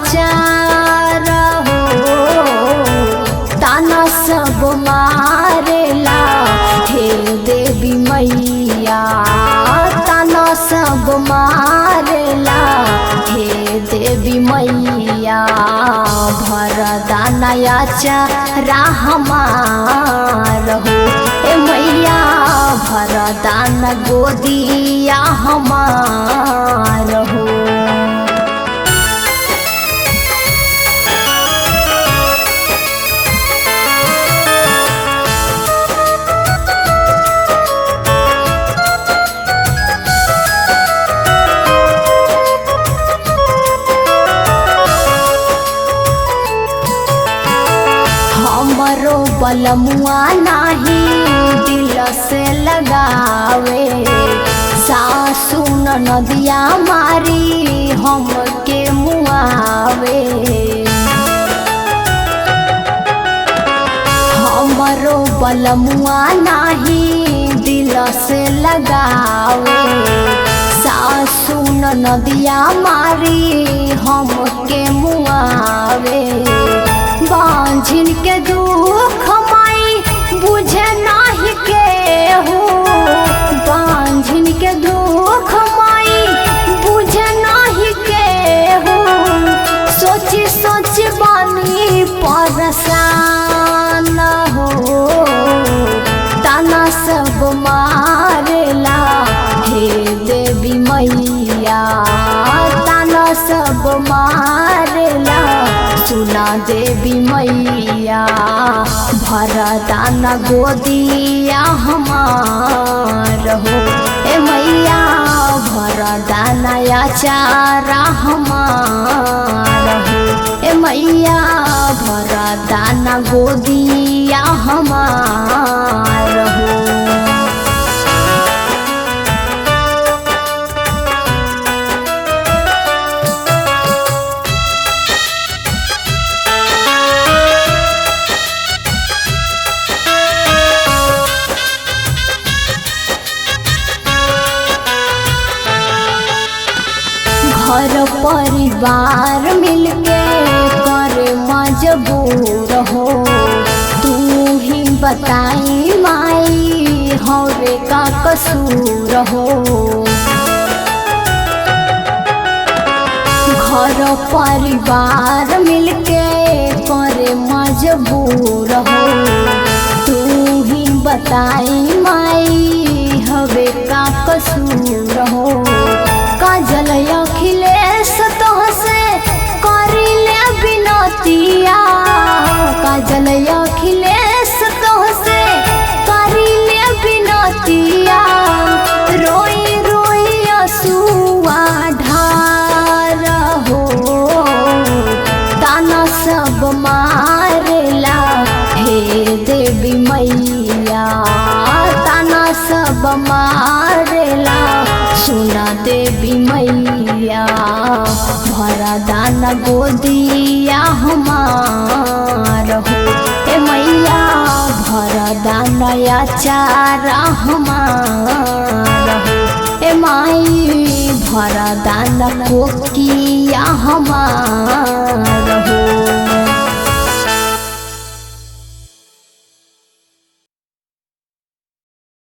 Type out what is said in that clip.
अचार हो, ताना सब मारेला हे देवी मैया, ताना सब मारेला हे देवी मैया। भरदाना अचार हमार हो ए मैया, भरदाना गोदिया हमार हो। हमरो बलमुआ नाही दिल से लगावे, सासू नदिया मारी हमके मुआवे। हमरो बलमुआ नाही दिल से लगावे, सासू नदिया मारी हमके मुआवे। बांझिन के दुख माई बुझे नाही केहू, बांझिन के दुख माई बुझे नाही केहू। सोची सोची बानी परेशान हो, ताना सब मारेला हे देवी मैया, ताना सब मारेला सुना देवी मैया। भरदाना गोदिया हमार हो ए मैया, भरदाना अचार हमार हो ए मैया, भरदाना गोदिया हमार हो। घर परिवार मिलके करे मजबूर हो, तू ही बताई माई हौरे का कसूर हो। घर परिवार मिलके करे मजबूर हो, तू ही बताई माई हवे का कसूर हो। काजल अखिलेश तोहसे करिले बिनतिया, काजल अखिलेश तोहसे करिले बिनतिया। रोई रोई आंसुआ ढार हो, ताना सब मारेला हे देवी मैया, ताना सब मारेला सुना देवी मैया। भरदाना गोदिया हमार हो ए मैया, भरदाना अचार हमार हो ए माई, भरदाना कोकिया हमार